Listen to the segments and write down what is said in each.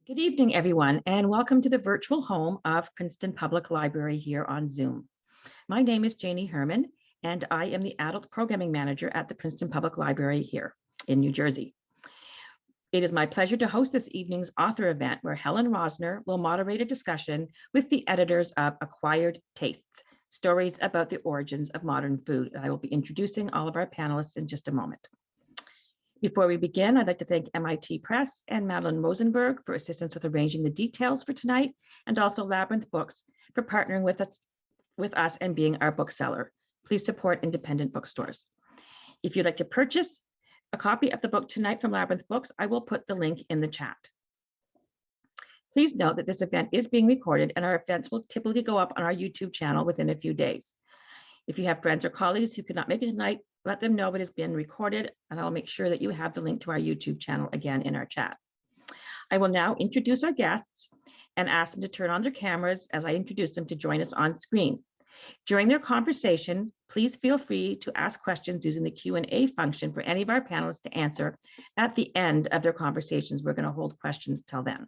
Good evening, everyone, and welcome to the virtual home of Princeton Public Library here on Zoom. My name is Janie Herman, and I am the Adult Programming Manager at the Princeton Public Library here in New Jersey. It is my pleasure to host this evening's author event where Helen Rosner will moderate a discussion with the editors of Acquired Tastes, Stories about the Origins of Modern Food. I will be introducing all of our panelists in just a moment. Before we begin, I'd like to thank MIT Press and Marion Rosenberg for assistance with arranging the details for tonight, and also Labyrinth Books for partnering with us and being our bookseller. Please support independent bookstores. If you'd like to purchase a copy of the book tonight from Labyrinth Books, I will put the link in the chat. Please note that this event is being recorded and our events will typically go up on our YouTube channel within a few days. If you have friends or colleagues who could not make it tonight, let them know it has been recorded, and I'll make sure that you have the link to our YouTube channel again in our chat. I will now introduce our guests and ask them to turn on their cameras as I introduce them to join us on screen. During their conversation, please feel free to ask questions using the Q&A function for any of our panelists to answer at the end of their conversations. We're going to hold questions till then.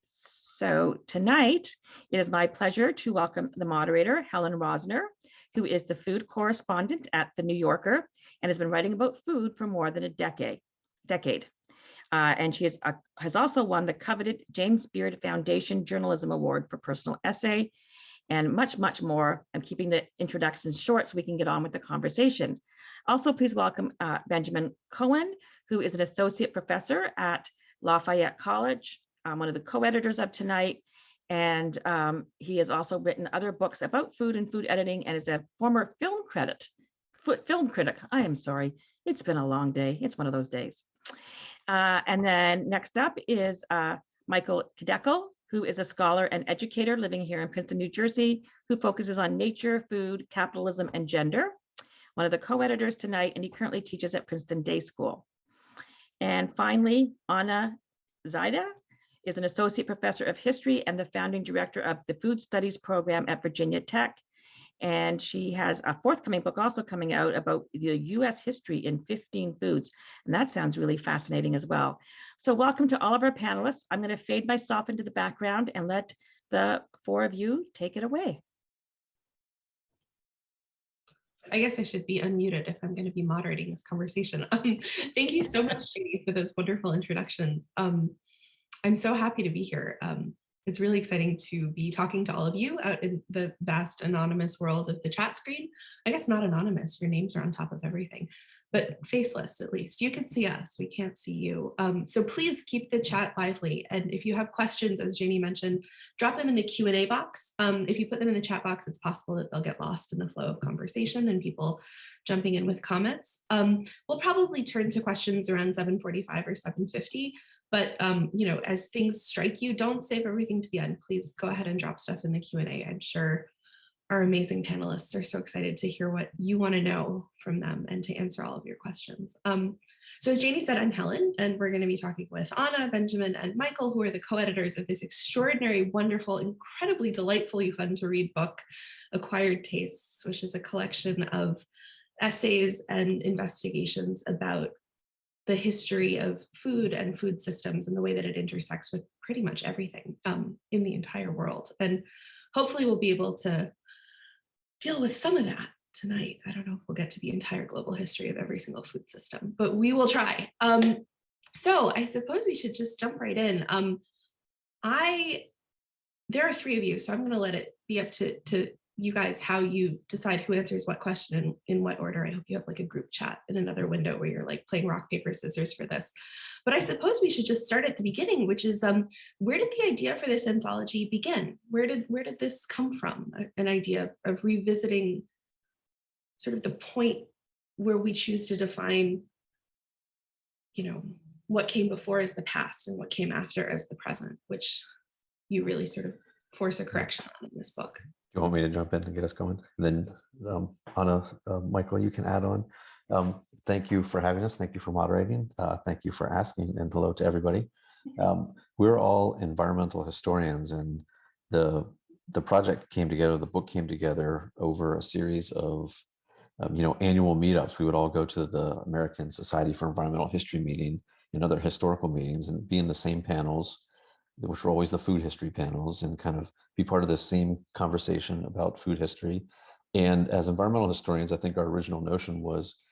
So tonight, it is my pleasure to welcome the moderator, Helen Rosner, who is the food correspondent at The New Yorker and has been writing about food for more than a decade. And she has also won the coveted James Beard Foundation Journalism Award for Personal Essay and much, much more. I'm keeping the introductions short so we can get on with the conversation. Also, please welcome Benjamin Cohen, who is an associate professor at Lafayette College, one of the co-editors of tonight. And he has also written other books about food and food editing and is a former film critic. I am sorry, it's been a long day. It's one of those days. And then next up is Michael Kideckel, who is a scholar and educator living here in Princeton, New Jersey, who focuses on nature, food, capitalism, and gender. One of the co-editors tonight, and he currently teaches at Princeton Day School. And finally, Anna Zeide is an associate professor of history and the founding director of the Food Studies program at Virginia Tech. And she has a forthcoming book also coming out about the US history in 15 foods. And that sounds really fascinating as well. So welcome to all of our panelists. I'm going to fade myself into the background and let the four of you take it away. I guess I should be unmuted if I'm going to be moderating this conversation. Thank you so much, Janie, for those wonderful introductions. I'm so happy to be here. It's really exciting to be talking to all of you out in the vast anonymous world of the chat screen. I guess not anonymous, your names are on top of everything, but faceless at least. You can see us, we can't see you. So please keep the chat lively. And if you have questions, as Janie mentioned, drop them in the Q&A box. If you put them in the chat box, it's possible that they'll get lost in the flow of conversation and people jumping in with comments. We'll probably turn to questions around 7:45 or 7:50. But as things strike you, don't save everything to the end. Please go ahead and drop stuff in the Q&A. I'm sure our amazing panelists are so excited to hear what you want to know from them and to answer all of your questions. So as Janie said, I'm Helen, and we're going to be talking with Anna, Benjamin, and Michael, who are the co-editors of this extraordinary, wonderful, incredibly delightfully fun to read book, Acquired Tastes, which is a collection of essays and investigations about the history of food and food systems and the way that it intersects with pretty much everything in the entire world. And hopefully we'll be able to deal with some of that tonight. I don't know if we'll get to the entire global history of every single food system, but we will try. So I suppose we should just jump right in. There are three of you, so I'm going to let it be up to you guys how you decide who answers what question and in what order. I hope you have like a group chat in another window where you're like playing rock, paper, scissors for this. But I suppose we should just start at the beginning, which is where did the idea for this anthology begin? Where did this come from? An idea of revisiting sort of the point where we choose to define, what came before as the past and what came after as the present, which you really sort of force a correction on in this book. You want me to jump in and get us going? And then Anna, Michael, you can add on. Thank you for having us. Thank you for moderating. Thank you for asking, and hello to everybody. We're all environmental historians, and the project came together, the book came together over a series of annual meetups. We would all go to the American Society for Environmental History meeting in other historical meetings and be in the same panels, which were always the food history panels, and kind of be part of the same conversation about food history. And as environmental historians, I think our original notion was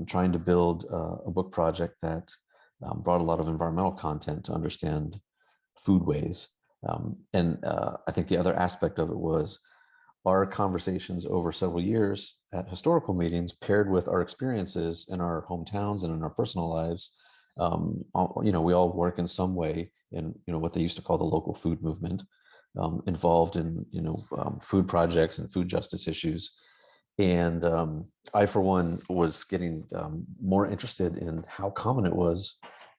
trying to build a book project that brought a lot of environmental content to understand foodways. I think the other aspect of it was our conversations over several years at historical meetings paired with our experiences in our hometowns and in our personal lives. We all work in some way in what they used to call the local food movement, involved in food projects and food justice issues. And I, for one, was getting more interested in how common it was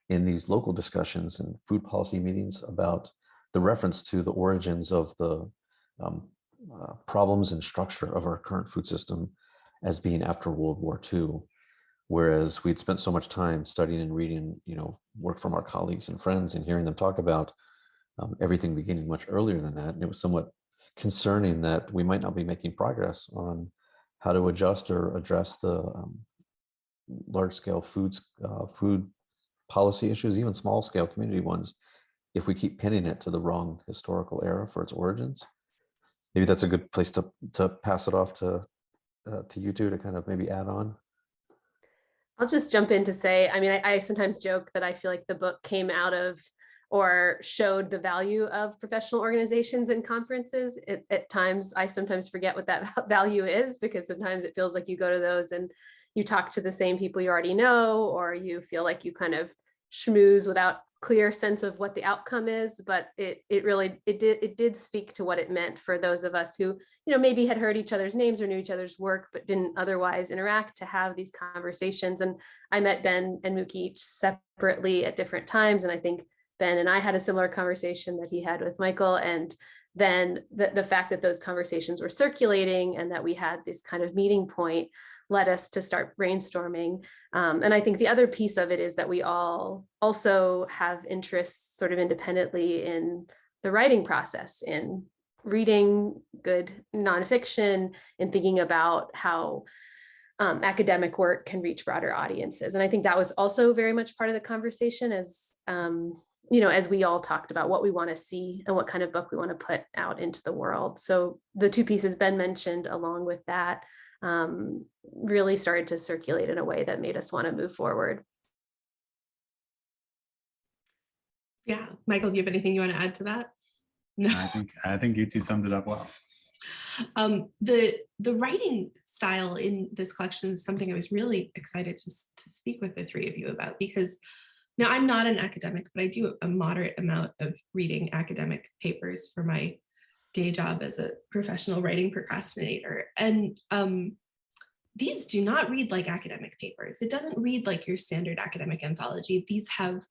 in these local discussions and food policy meetings about the reference to the origins of the problems and structure of our current food system as being after World War II. Whereas we'd spent so much time studying and reading, work from our colleagues and friends and hearing them talk about everything beginning much earlier than that. And it was somewhat concerning that we might not be making progress on how to adjust or address the large-scale food policy issues, even small-scale community ones, if we keep pinning it to the wrong historical era for its origins. Maybe that's a good place to pass it off to you two to kind of maybe add on. I'll just jump in to say, I mean, I sometimes joke that I feel like the book came out of or showed the value of professional organizations and conferences. At times, I sometimes forget what that value is, because sometimes it feels like you go to those and you talk to the same people you already know, or you feel like you kind of schmooze without clear sense of what the outcome is. But it did speak to what it meant for those of us who, maybe had heard each other's names or knew each other's work, but didn't otherwise interact, to have these conversations. And I met Ben and Mookie each separately at different times. And I think Ben and I had a similar conversation that he had with Michael. And then the fact that those conversations were circulating and that we had this kind of meeting point led us to start brainstorming. And I think the other piece of it is that we all also have interests sort of independently in the writing process, in reading good nonfiction, and thinking about how academic work can reach broader audiences. And I think that was also very much part of the conversation, as as we all talked about what we want to see and what kind of book we want to put out into the world. So the two pieces Ben mentioned, along with that, really started to circulate in a way that made us want to move forward. Yeah, Michael, do you have anything you want to add to that? No, I think you two summed it up well. The writing style in this collection is something I was really excited to speak with the three of you about, because now I'm not an academic, but I do a moderate amount of reading academic papers for my day job as a professional writing procrastinator. And these do not read like academic papers. It doesn't read like your standard academic anthology. These have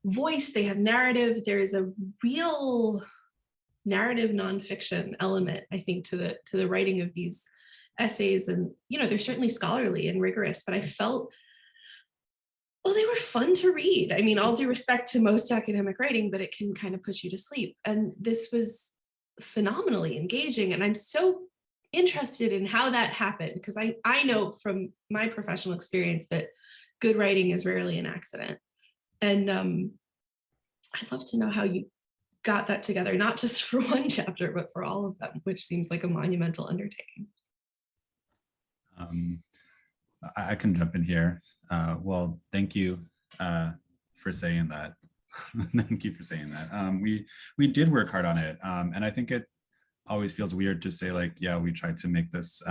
voice, they have narrative. There's a real narrative nonfiction element, I think, to the writing of these essays. And, they're certainly scholarly and rigorous, but I felt, they were fun to read. I mean, all due respect to most academic writing, but it can kind of put you to sleep. And this was phenomenally engaging. And I'm so interested in how that happened, because I know from my professional experience that good writing is rarely an accident. And I'd love to know how you got that together, not just for one chapter, but for all of them, which seems like a monumental undertaking. I can jump in here. Well, thank you for saying that. Thank you for saying that. We did work hard on it. And I think it always feels weird to say, like, yeah, we tried to make this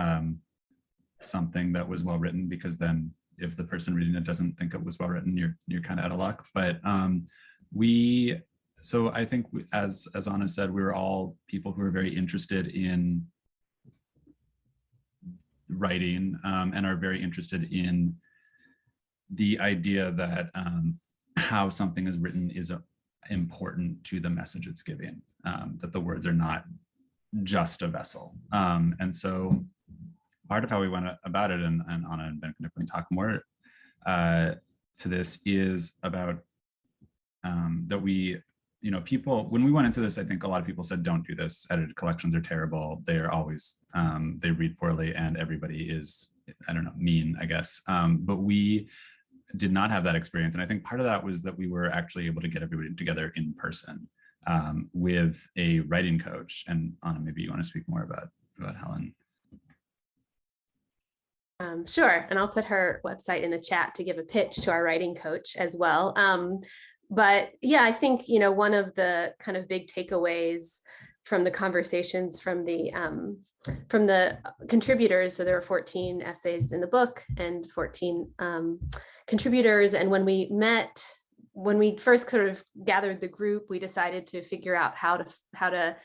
something that was well written, because then if the person reading it doesn't think it was well written, you're kind of out of luck. But so I think as Anna said, we were all people who were very interested in writing and are very interested in the idea that how something is written is important to the message it's giving, that the words are not just a vessel. And so part of how we went about it, and Anna and Ben can definitely talk more to this, is about that we, people, when we went into this, I think a lot of people said, don't do this. Edited collections are terrible. They're always, they read poorly, and everybody is, I don't know, mean, I guess. But we did not have that experience. And I think part of that was that we were actually able to get everybody together in person with a writing coach. And Anna, maybe you want to speak more about Helen. Sure, and I'll put her website in the chat to give a pitch to our writing coach as well. But yeah, I think, you know, one of the kind of big takeaways from the conversations from the contributors, so there were 14 essays in the book and 14 contributors, and when we first sort of gathered the group, we decided to figure out how to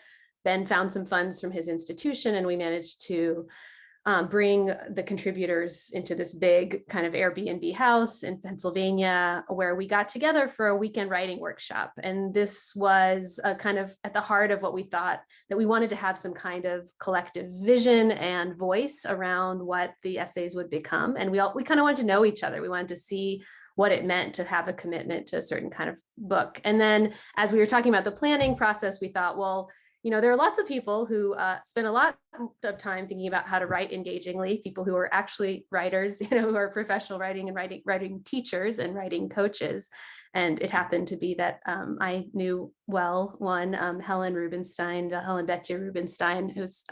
Ben found some funds from his institution, and we managed to bring the contributors into this big kind of Airbnb house in Pennsylvania, where we got together for a weekend writing workshop. And this was a kind of at the heart of what we thought, that we wanted to have some kind of collective vision and voice around what the essays would become. And we kind of wanted to know each other. We wanted to see what it meant to have a commitment to a certain kind of book. And then as we were talking about the planning process, we thought, well, you know, there are lots of people who spend a lot of time thinking about how to write engagingly, people who are actually writers, you know, who are professional writing and writing teachers and writing coaches. And it happened to be that I knew well one, Helen Betty Rubenstein, whose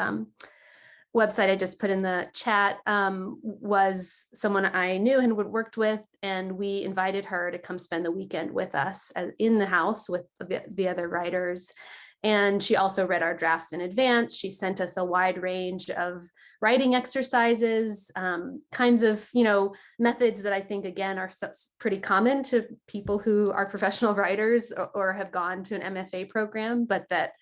website I just put in the chat, was someone I knew and would worked with, and we invited her to come spend the weekend with us in the house with the other writers. And she also read our drafts in advance. She sent us a wide range of writing exercises, kinds of, you know, methods that I think, again, are pretty common to people who are professional writers or have gone to an MFA program, but that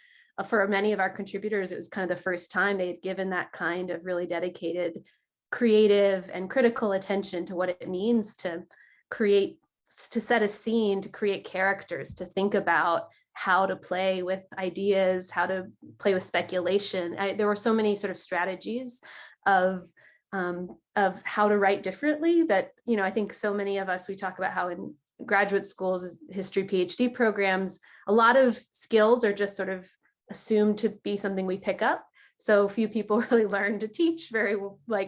for many of our contributors, it was kind of the first time they had given that kind of really dedicated, creative and critical attention to what it means to create, to set a scene, to create characters, to think about how to play with ideas, how to play with speculation. There were so many sort of strategies of how to write differently that, you know, I think so many of us, we talk about how in graduate schools, history, PhD programs, a lot of skills are just sort of assumed to be something we pick up. So few people really learn to teach very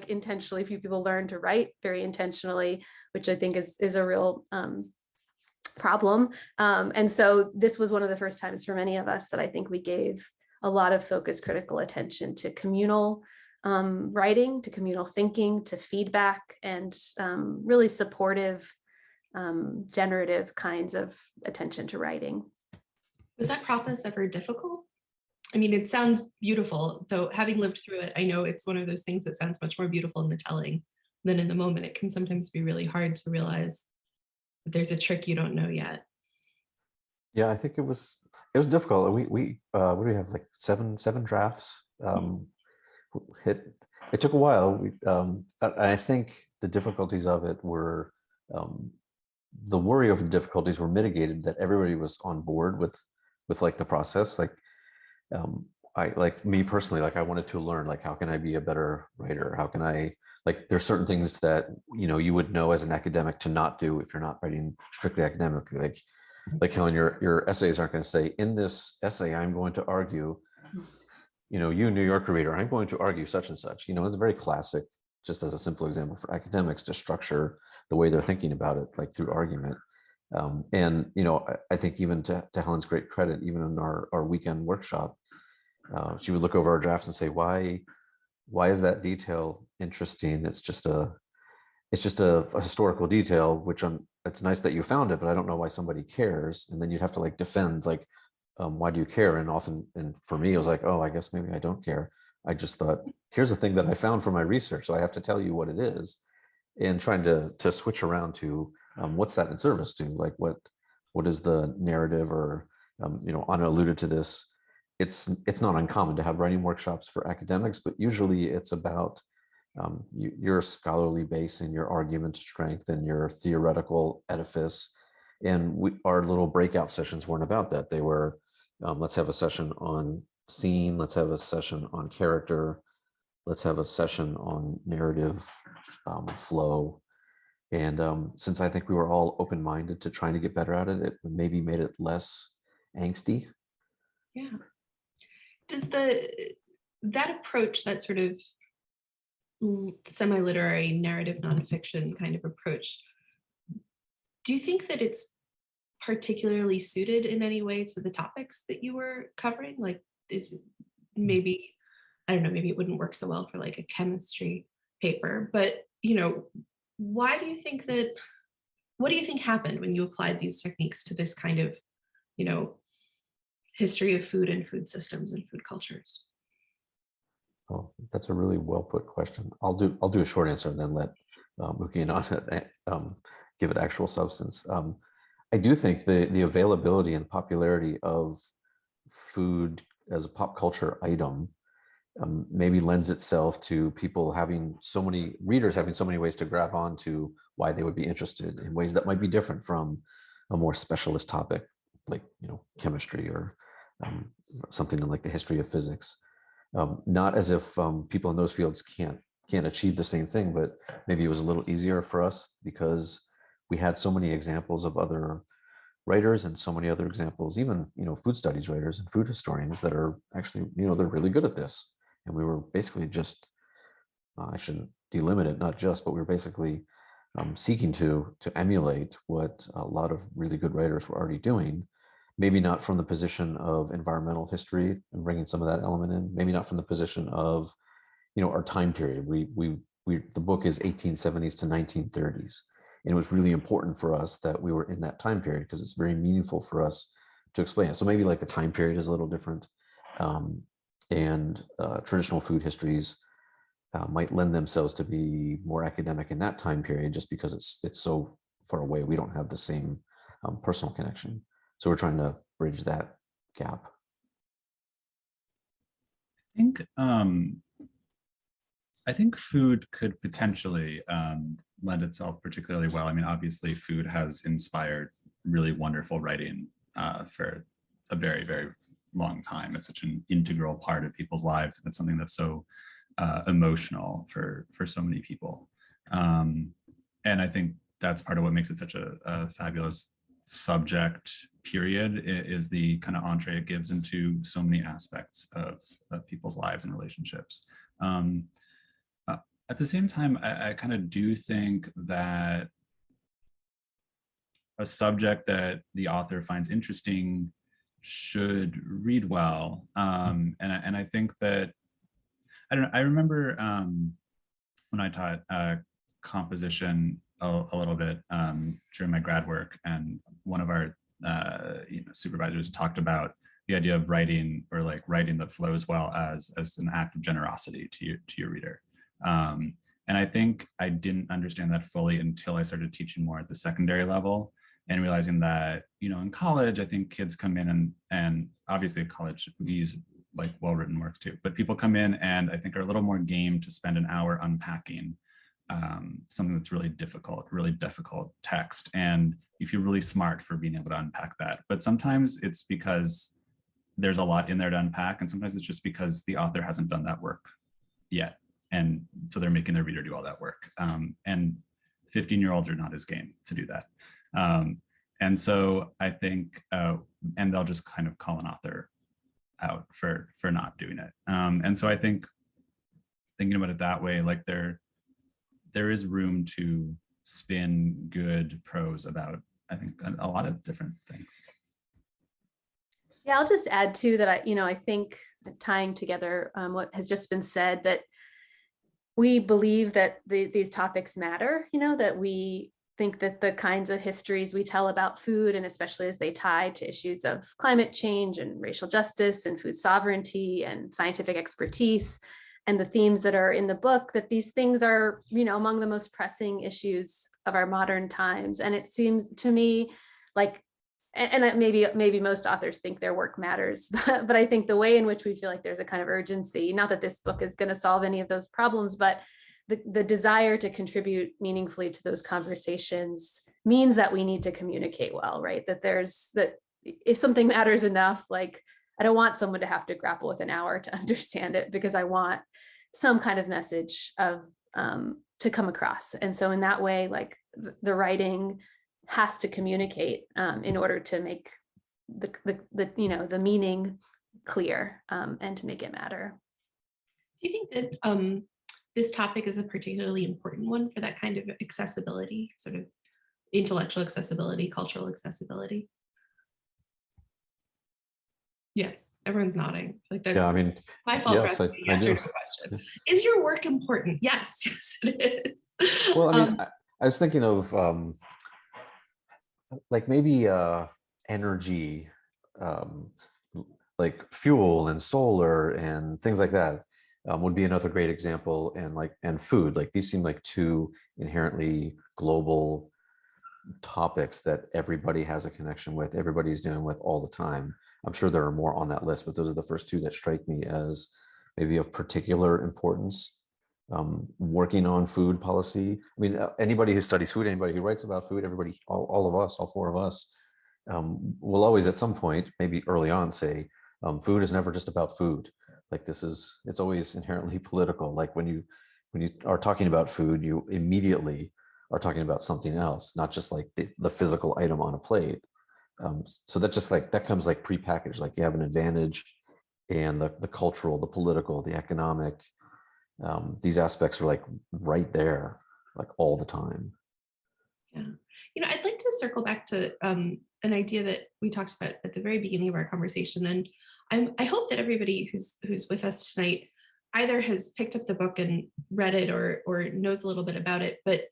intentionally. Few people learn to write very intentionally, which I think is a real problem. And so this was one of the first times for many of us that I think we gave a lot of focused critical attention to communal writing, to communal thinking, to feedback, and really supportive, generative kinds of attention to writing. Was that process ever difficult? I mean, it sounds beautiful, though having lived through it, I know it's one of those things that sounds much more beautiful in the telling than in the moment. It can sometimes be really hard to realize that there's a trick you don't know yet. Yeah, I think it was difficult. We what do we have, like seven drafts? It took a while. I think the difficulties of it were the worry of the difficulties were mitigated that everybody was on board with like the process. I, like me personally, like I wanted to learn, like, how can I be a better writer? How can I, like, there's certain things that, you know, you would know as an academic to not do if you're not writing strictly academically. Like Helen, your essays aren't going to say, in this essay, I'm going to argue, you know, you New Yorker reader, I'm going to argue such and such. You know, it's very classic, just as a simple example for academics to structure the way they're thinking about it, like through argument. And, you know, I think even to Helen's great credit, even in our weekend workshop, she would look over our drafts and say, why is that detail interesting? It's just a historical detail, which it's nice that you found it, but I don't know why somebody cares. And then you'd have to like defend, like, why do you care? And often, and for me, it was like, oh, I guess maybe I don't care. I just thought, here's a thing that I found from my research, so I have to tell you what it is. And trying to switch around to what's that in service to, like what is the narrative, or you know, Anna alluded to this. It's not uncommon to have writing workshops for academics, but usually it's about your scholarly base and your argument strength and your theoretical edifice. And our little breakout sessions weren't about that. They were, let's have a session on scene, let's have a session on character, let's have a session on narrative flow. And since I think we were all open-minded to trying to get better at it, it maybe made it less angsty. Yeah. Does that approach, that sort of semi-literary narrative nonfiction kind of approach, do you think that it's particularly suited in any way to the topics that you were covering? Like, is maybe, I don't know, maybe it wouldn't work so well for like a chemistry paper, but why do you think that, what do you think happened when you applied these techniques to this kind of, history of food and food systems and food cultures? Oh, that's a really well put question. I'll do a short answer and then let Mookie and Anna give it actual substance. I do think the availability and popularity of food as a pop culture item maybe lends itself to people having so many readers having so many ways to grab on to why they would be interested in ways that might be different from a more specialist topic like chemistry or something in like the history of physics. Not as if people in those fields can't achieve the same thing, but maybe it was a little easier for us because we had so many examples of other writers and so many other examples, even food studies writers and food historians that are actually they're really good at this. And we were basically just I shouldn't delimit it, not just, but we were basically seeking to emulate what a lot of really good writers were already doing. Maybe not from the position of environmental history and bringing some of that element in. Maybe not from the position of, our time period. The book is 1870s to 1930s, and it was really important for us that we were in that time period because it's very meaningful for us to explain it. So maybe like the time period is a little different, and traditional food histories might lend themselves to be more academic in that time period, just because it's so far away. We don't have the same personal connection. So we're trying to bridge that gap. I think food could potentially lend itself particularly well. I mean, obviously, food has inspired really wonderful writing for a very, very long time. It's such an integral part of people's lives, and it's something that's so emotional for so many people. And I think that's part of what makes it such a fabulous subject, period, is the kind of entree it gives into so many aspects of people's lives and relationships. At the same time, I kind of do think that a subject that the author finds interesting should read well. And I think that, I don't know, I remember when I taught composition a little bit during my grad work, and one of our supervisors talked about the idea of writing, or like writing that flows well, as an act of generosity to your reader. And I think I didn't understand that fully until I started teaching more at the secondary level, and realizing that, in college, I think kids come in and obviously at college we use like well-written works too, but people come in and I think are a little more game to spend an hour unpacking something that's really difficult text. And you feel really smart for being able to unpack that. But sometimes it's because there's a lot in there to unpack, and sometimes it's just because the author hasn't done that work yet. And so they're making their reader do all that work. And 15-year-olds are not as game to do that. And so I think, and they'll just kind of call an author out for not doing it. And so I think, thinking about it that way, like there is room to spin good prose about, I think, a lot of different things. Yeah, I'll just add too that I think tying together what has just been said, that we believe that these topics matter, that we think that the kinds of histories we tell about food, and especially as they tie to issues of climate change and racial justice and food sovereignty and scientific expertise, and the themes that are in the book, that these things are, among the most pressing issues of our modern times. And it seems to me like, and maybe most authors think their work matters, but I think the way in which we feel like there's a kind of urgency, not that this book is going to solve any of those problems, but the desire to contribute meaningfully to those conversations means that we need to communicate well, right? That if something matters enough, like, I don't want someone to have to grapple with an hour to understand it, because I want some kind of message to come across. And so in that way, like the writing has to communicate in order to make the meaning clear and to make it matter. Do you think that this topic is a particularly important one for that kind of accessibility, sort of intellectual accessibility, cultural accessibility? Yes, everyone's nodding. Like that's Yeah, I mean, my fault for yes, asking I yes do. or no question. Is your work important? Yes, yes, it is. Well, I mean, I was thinking of like maybe energy, um, like fuel and solar and things like that would be another great example. And food, like these seem like two inherently global topics that everybody has a connection with, everybody's dealing with all the time. I'm sure there are more on that list, but those are the first two that strike me as maybe of particular importance. Working on food policy. I mean, anybody who studies food, anybody who writes about food, everybody, all of us, all four of us, will always at some point, maybe early on, say, food is never just about food. Like it's always inherently political. Like when you are talking about food, you immediately are talking about something else, not just like the physical item on a plate. So that comes like prepackaged, like you have an advantage, and the cultural, the political, the economic, these aspects are like right there, like all the time. Yeah, I'd like to circle back to an idea that we talked about at the very beginning of our conversation, and I hope that everybody who's with us tonight either has picked up the book and read it or knows a little bit about it. But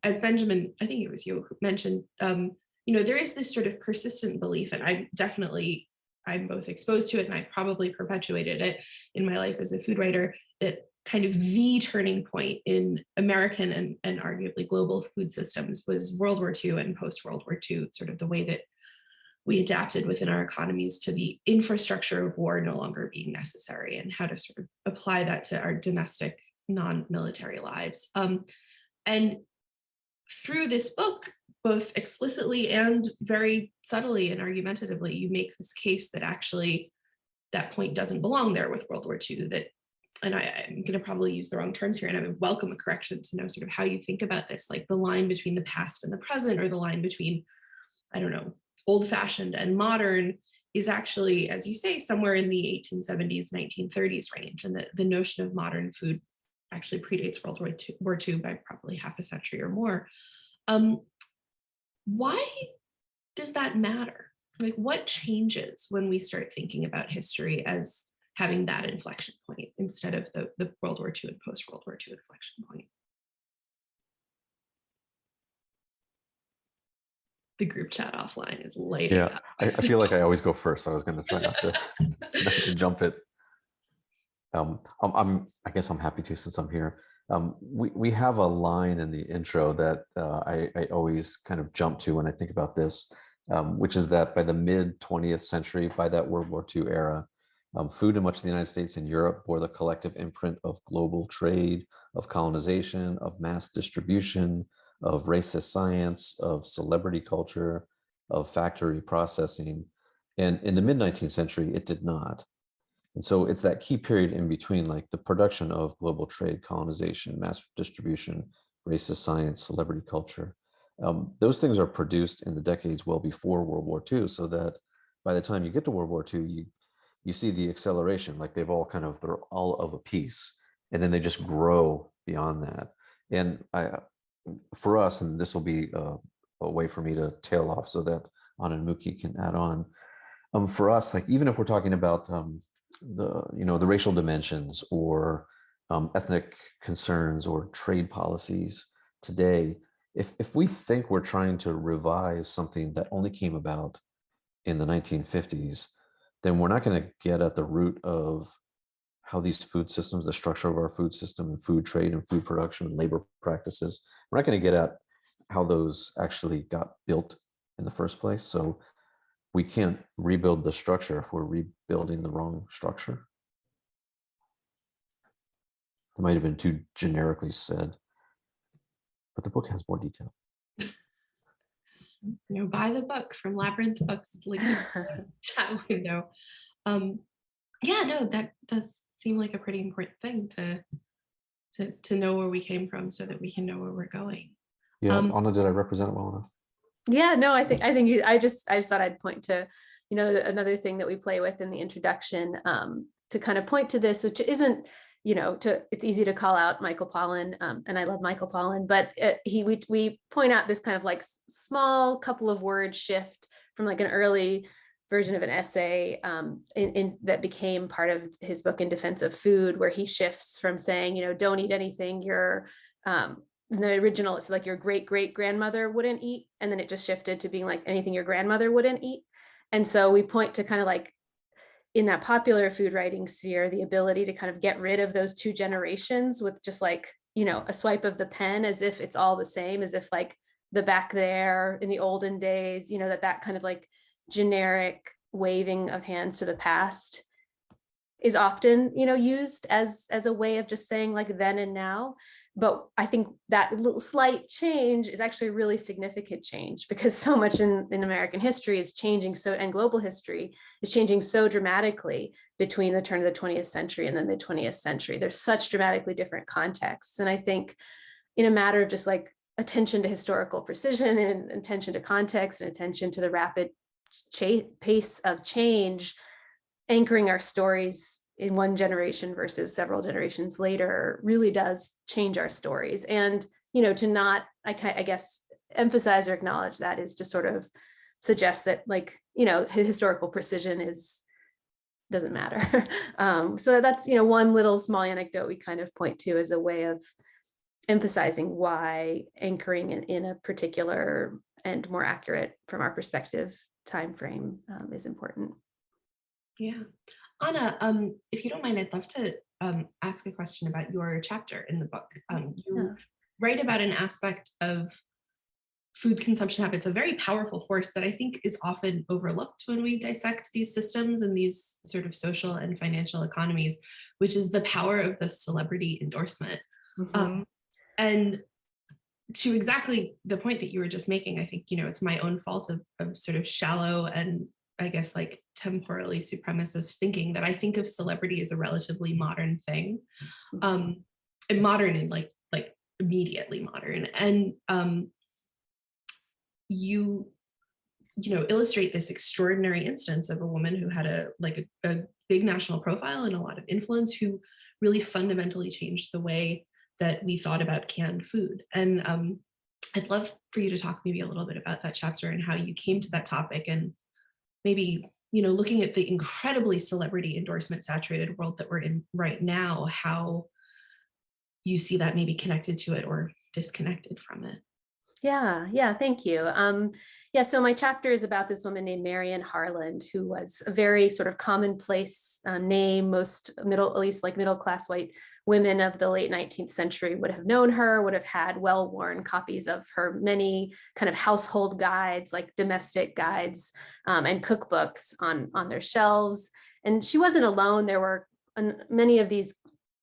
as Benjamin, I think it was you who mentioned, there is this sort of persistent belief, and I'm both exposed to it and I've probably perpetuated it in my life as a food writer, that kind of the turning point in American and arguably global food systems was World War II and post-World War II, sort of the way that we adapted within our economies to the infrastructure of war no longer being necessary, and how to sort of apply that to our domestic non-military lives. And through this book, both explicitly and very subtly and argumentatively, you make this case that actually that point doesn't belong there with World War II. That, and I'm going to probably use the wrong terms here, and I would welcome a correction to know sort of how you think about this, like the line between the past and the present, or the line between, I don't know, old-fashioned and modern is actually, as you say, somewhere in the 1870s, 1930s range. And the notion of modern food actually predates World War II by probably half a century or more. Why does that matter? Like, what changes when we start thinking about history as having that inflection point instead of the World War II and post-World War II inflection point? The group chat offline is lighting up. I feel like I always go first. So I was going to try not to jump it. I guess I'm happy to, since I'm here. We have a line in the intro that I always kind of jump to when I think about this, which is that by the mid 20th century, by that World War II era, food in much of the United States and Europe bore the collective imprint of global trade, of colonization, of mass distribution, of racist science, of celebrity culture, of factory processing. And in the mid 19th century, it did not. And so it's that key period in between, like the production of global trade, colonization, mass distribution, racist science, celebrity culture. Those things are produced in the decades well before World War II, so that by the time you get to World War II, you see the acceleration, like they're all of a piece, and then they just grow beyond that. And for us, and this will be a way for me to tail off so that Anna and Muki can add on. For us, like even if we're talking about the racial dimensions or ethnic concerns or trade policies today, if we think we're trying to revise something that only came about in the 1950s, then we're not going to get at the root of how these food systems, the structure of our food system and food trade and food production and labor practices, we're not going to get at how those actually got built in the first place. So we can't rebuild the structure if we're rebuilding the wrong structure. It might have been too generically said, but the book has more detail. Buy the book from Labyrinth Books, link in the chat window. That does seem like a pretty important thing to know where we came from so that we can know where we're going. Yeah, Anna, did I represent it well enough? Yeah, no, I think I just thought I'd point to, another thing that we play with in the introduction to kind of point to this, which isn't it's easy to call out Michael Pollan, and I love Michael Pollan, but we point out this kind of like small couple of word shift from like an early version of an essay that became part of his book In Defense of Food, where he shifts from saying, don't eat anything in the original, it's like your great-great-grandmother wouldn't eat. And then it just shifted to being like anything your grandmother wouldn't eat. And so we point to kind of like in that popular food writing sphere, the ability to kind of get rid of those two generations with just like, a swipe of the pen, as if it's all the same, as if like the back there in the olden days, that kind of like generic waving of hands to the past is often, used as a way of just saying like then and now. But I think that little slight change is actually a really significant change, because so much in American history is changing and global history is changing so dramatically between the turn of the 20th century and the mid 20th century. There's such dramatically different contexts. And I think in a matter of just like attention to historical precision and attention to context and attention to the rapid pace of change, anchoring our stories in one generation versus several generations later really does change our stories. And, to not, I guess, emphasize or acknowledge that is to sort of suggest that like, historical precision doesn't matter. So that's, one little small anecdote we kind of point to as a way of emphasizing why anchoring in a particular and more accurate, from our perspective, time frame is important. Yeah. Anna, if you don't mind, I'd love to ask a question about your chapter in the book. You write about an aspect of food consumption habits, a very powerful force that I think is often overlooked when we dissect these systems and these sort of social and financial economies, which is the power of the celebrity endorsement. Mm-hmm. And to exactly the point that you were just making, I think, it's my own fault of sort of shallow and I guess like temporally supremacist thinking that I think of celebrity as a relatively modern thing, and modern and like immediately modern. And you illustrate this extraordinary instance of a woman who had a big national profile and a lot of influence, who really fundamentally changed the way that we thought about canned food. And I'd love for you to talk maybe a little bit about that chapter and how you came to that topic, and maybe, looking at the incredibly celebrity endorsement saturated world that we're in right now, how you see that maybe connected to it or disconnected from it. Yeah, thank you. So my chapter is about this woman named Marion Harland, who was a very sort of commonplace name. Most middle-class white women of the late 19th century would have known her, would have had well-worn copies of her many kind of household guides, like domestic guides and cookbooks on their shelves. And she wasn't alone. There were many of these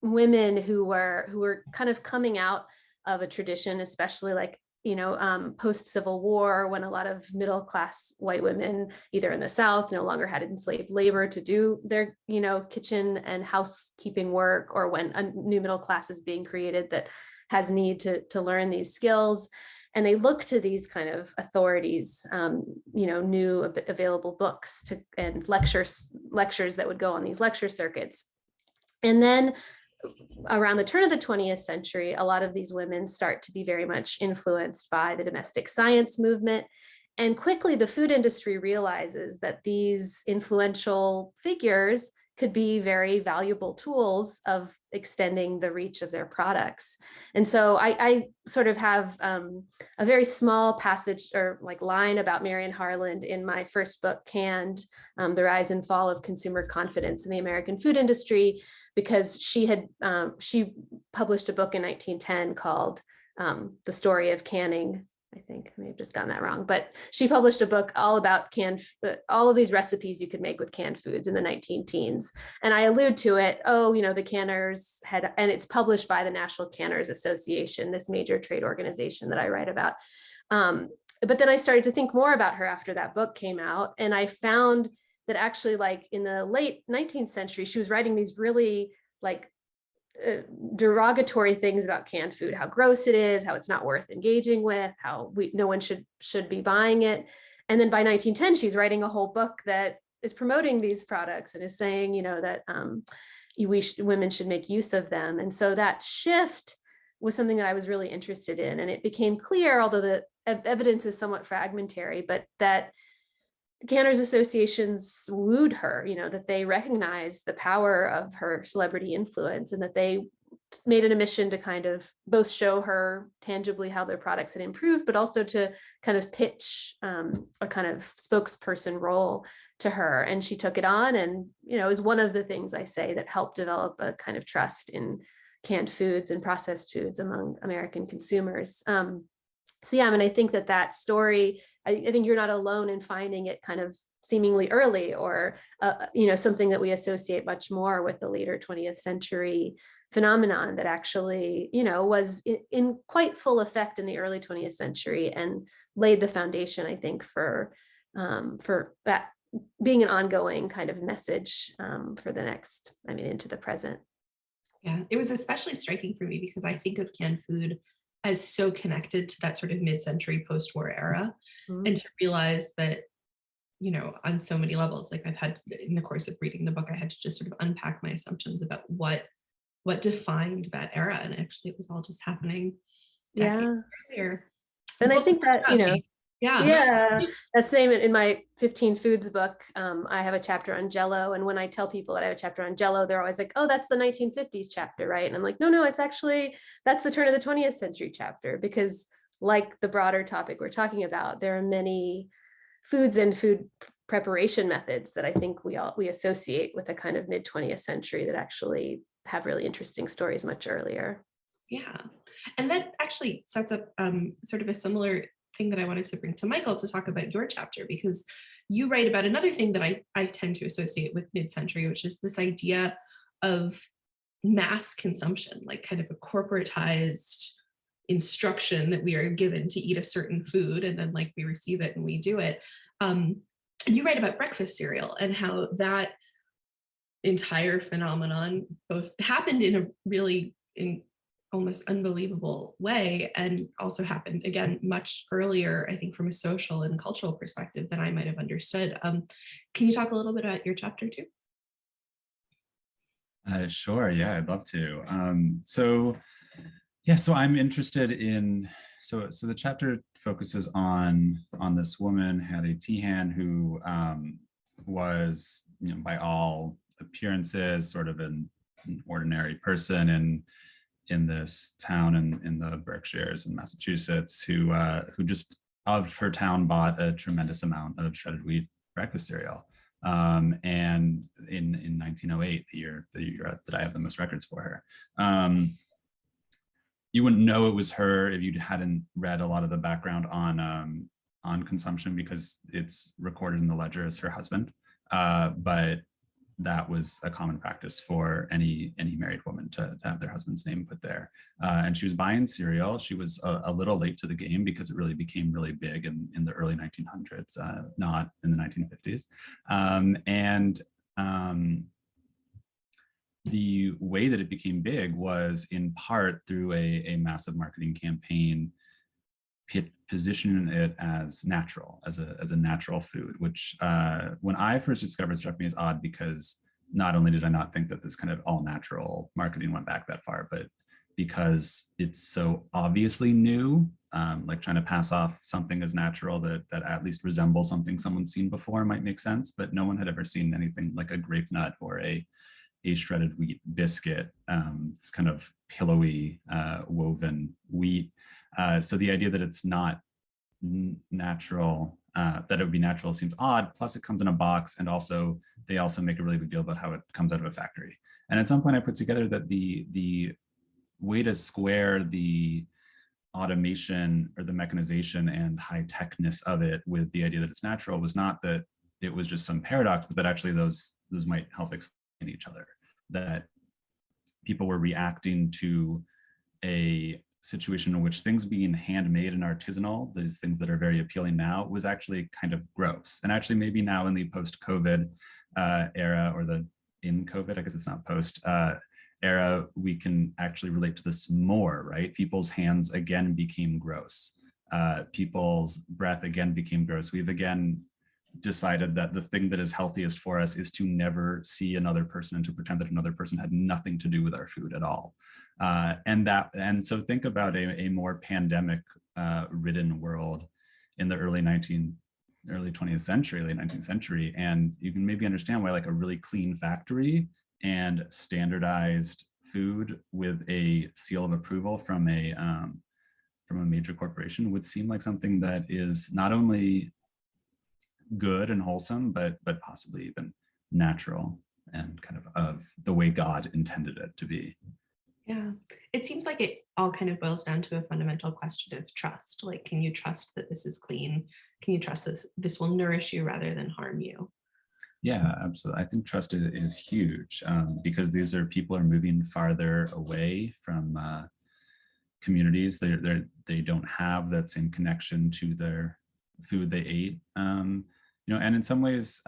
women who were kind of coming out of a tradition, especially like post-Civil War, when a lot of middle-class white women, either in the South, no longer had enslaved labor to do their, kitchen and housekeeping work, or when a new middle class is being created that has need to learn these skills. And they look to these kind of authorities, new available books and lectures that would go on these lecture circuits. And then around the turn of the 20th century, a lot of these women start to be very much influenced by the domestic science movement. And quickly, the food industry realizes that these influential figures could be very valuable tools of extending the reach of their products. And so I sort of have a very small passage or like line about Marion Harland in my first book, Canned, The Rise and Fall of Consumer Confidence in the American Food Industry, because she published a book in 1910 called The Story of Canning. I think I may have just gotten that wrong, but she published a book all about all of these recipes you could make with canned foods in the 19-teens. And I allude to it, the canners and it's published by the National Canners Association, this major trade organization that I write about. But then I started to think more about her after that book came out. And I found that actually, like in the late 19th century, she was writing these really derogatory things about canned food, how gross it is, how it's not worth engaging with, how no one should be buying it. And then by 1910, she's writing a whole book that is promoting these products and is saying, that women should make use of them. And so that shift was something that I was really interested in. And it became clear, although the evidence is somewhat fragmentary, but that Canners associations wooed her, that they recognized the power of her celebrity influence, and that they made it a mission to kind of both show her tangibly how their products had improved, but also to kind of pitch a kind of spokesperson role to her. And she took it on, and it was one of the things I say that helped develop a kind of trust in canned foods and processed foods among American consumers. So yeah, I mean, I think that story, I think you're not alone in finding it kind of seemingly early, or something that we associate much more with the later 20th century phenomenon that actually, was in quite full effect in the early 20th century and laid the foundation, I think, for that being an ongoing kind of message for the next, into the present. Yeah, it was especially striking for me because I think of canned food as so connected to that sort of mid-century post-war era, and to realize that, on so many levels, like I've had in the course of reading the book, I had to just sort of unpack my assumptions about what defined that era, and actually it was all just happening decades earlier. And I think that, yeah, that's same in my 15 foods book. I have a chapter on Jell-O, and when I tell people that I have a chapter on Jell-O, they're always like, oh, that's the 1950s chapter, right? And I'm like, no, it's actually, that's the turn of the 20th century chapter, because like the broader topic we're talking about, there are many foods and food preparation methods that I think we associate with a kind of mid 20th century that actually have really interesting stories much earlier. Yeah, and that actually sets up sort of a similar thing that I wanted to bring to Michael to talk about your chapter, because you write about another thing that I tend to associate with mid-century, which is this idea of mass consumption, like kind of a corporatized instruction that we are given to eat a certain food, and then like we receive it and we do it. And you write about breakfast cereal and how that entire phenomenon both happened in a really almost unbelievable way, and also happened again much earlier, I think, from a social and cultural perspective than I might have understood. Can you talk a little bit about your chapter too? Sure, yeah, I'd love to. So I'm interested in, so the chapter focuses on this woman, Hattie Tehan, who was, by all appearances, sort of an ordinary person in this town in the Berkshires in Massachusetts, who just of her town bought a tremendous amount of shredded wheat breakfast cereal. And in 1908, the year that I have the most records for her. You wouldn't know it was her if you hadn't read a lot of the background on consumption, because it's recorded in the ledger as her husband. But that was a common practice for any married woman to have their husband's name put there. And she was buying cereal. She was a little late to the game because it really became really big in the early 1900s, not in the 1950s. The way that it became big was in part through a massive marketing campaign positioning it as natural, as a natural food, which when I first discovered struck me as odd, because not only did I not think that this kind of all natural marketing went back that far, but because it's so obviously new, like trying to pass off something as natural that at least resembles something someone's seen before might make sense, but no one had ever seen anything like a grape nut or a shredded wheat biscuit. It's kind of pillowy, woven wheat. So the idea that it's not natural, that it would be natural, seems odd. Plus it comes in a box, and also they also make a really big deal about how it comes out of a factory. And at some point I put together that the way to square the automation or the mechanization and high techness of it with the idea that it's natural was not that it was just some paradox, but that actually those might help explain each other. That people were reacting to a situation in which things being handmade and artisanal, these things that are very appealing now, was actually kind of gross. And actually maybe now in the post-COVID era, or the in COVID, I guess it's not post era, we can actually relate to this more, right? People's hands again became gross. People's breath again became gross. We've again decided that the thing that is healthiest for us is to never see another person and to pretend that another person had nothing to do with our food at all. And so think about a more pandemic ridden world in the early 20th century, late 19th century. And you can maybe understand why like a really clean factory and standardized food with a seal of approval from a major corporation would seem like something that is not only good and wholesome, but possibly even natural and kind of the way God intended it to be. Yeah, it seems like it all kind of boils down to a fundamental question of trust. Like, can you trust that this is clean? Can you trust this will nourish you rather than harm you? Yeah, absolutely. I think trust is huge because these are people are moving farther away from communities. They don't have that same connection to their food they ate. And in some ways,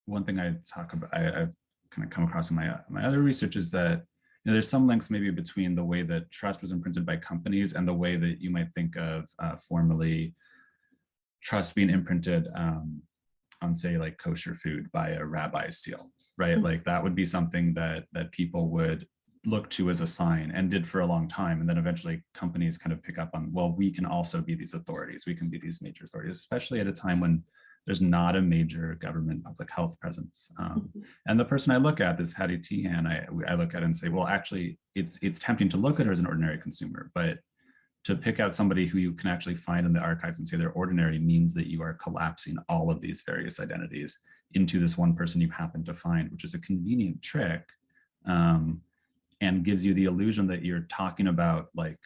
one thing I talk about, I've kind of come across in my other research is that there's some links maybe between the way that trust was imprinted by companies and the way that you might think of formerly trust being imprinted on, say, like kosher food by a rabbi's seal, right? Like that would be something that people would look to as a sign and did for a long time. And then eventually companies kind of pick up on, well, we can also be these authorities. We can be these major authorities, especially at a time when there's not a major government public health presence. And the person I look at, this Hattie Tehan, I look at it and say, well, actually, it's tempting to look at her as an ordinary consumer, but to pick out somebody who you can actually find in the archives and say they're ordinary means that you are collapsing all of these various identities into this one person you happen to find, which is a convenient trick and gives you the illusion that you're talking about like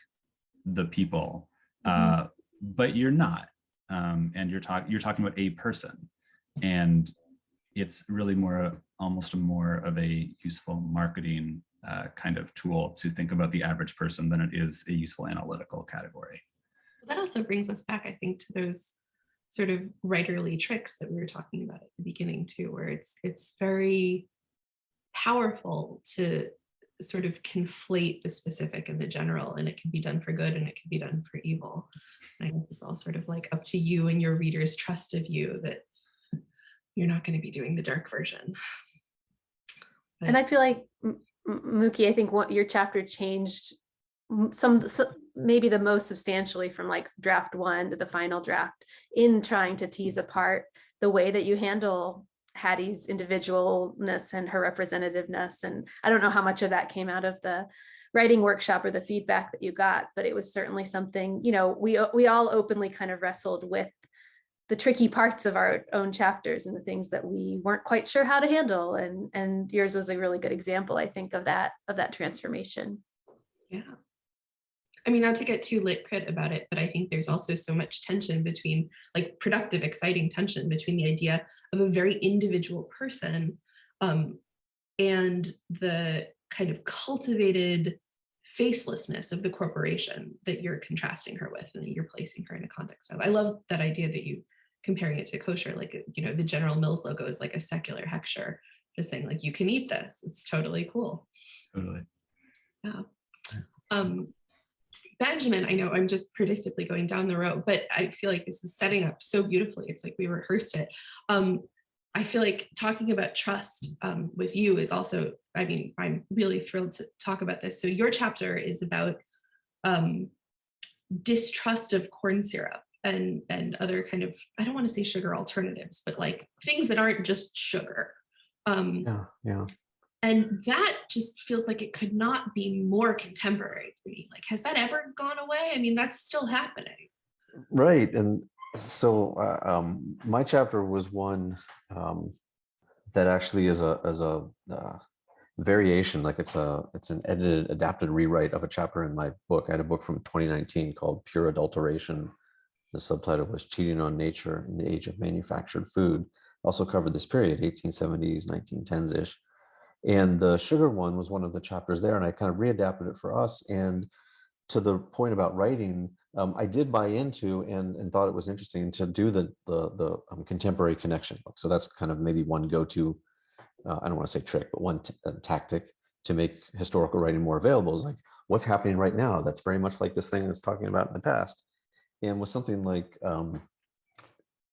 the people, but you're not. And you're talking about a person, and it's really almost more of a useful marketing kind of tool to think about the average person than it is a useful analytical category. That also brings us back, I think, to those sort of writerly tricks that we were talking about at the beginning too, where it's very powerful to sort of conflate the specific and the general, and it can be done for good and it can be done for evil. And I guess it's all sort of like up to you and your readers' trust of you that you're not going to be doing the dark version. And I feel like, Mookie, I think what your chapter changed maybe the most substantially from like draft one to the final draft in trying to tease apart the way that you handle Hattie's individualness and her representativeness. And I don't know how much of that came out of the writing workshop or the feedback that you got, but it was certainly something, we all openly kind of wrestled with the tricky parts of our own chapters and the things that we weren't quite sure how to handle. And yours was a really good example, I think, of that transformation. Yeah. I mean, not to get too lit crit about it, but I think there's also so much tension between, like, productive, exciting tension between the idea of a very individual person and the kind of cultivated facelessness of the corporation that you're contrasting her with and that you're placing her in a context of. I love that idea that you comparing it to kosher, like, the General Mills logo is like a secular hechsher, just saying like, you can eat this. It's totally cool. Totally. Yeah. Benjamin, I know I'm just predictably going down the road, but I feel like this is setting up so beautifully. It's like we rehearsed it. I feel like talking about trust with you is also, I mean, I'm really thrilled to talk about this. So your chapter is about distrust of corn syrup and other kind of, I don't want to say sugar alternatives, but like things that aren't just sugar. Yeah. And that just feels like it could not be more contemporary to me. Like, has that ever gone away? I mean, that's still happening. Right. And so my chapter was one that actually is a variation, like it's an edited, adapted rewrite of a chapter in my book. I had a book from 2019 called Pure Adulteration. The subtitle was Cheating on Nature in the Age of Manufactured Food. Also covered this period, 1870s, 1910s-ish. And the sugar one was one of the chapters there, and I kind of readapted it for us. And to the point about writing, I did buy into and thought it was interesting to do the contemporary connection. So that's kind of maybe one go-to, I don't want to say trick, but one tactic to make historical writing more available is like, what's happening right now? That's very much like this thing that's talking about in the past. And with something like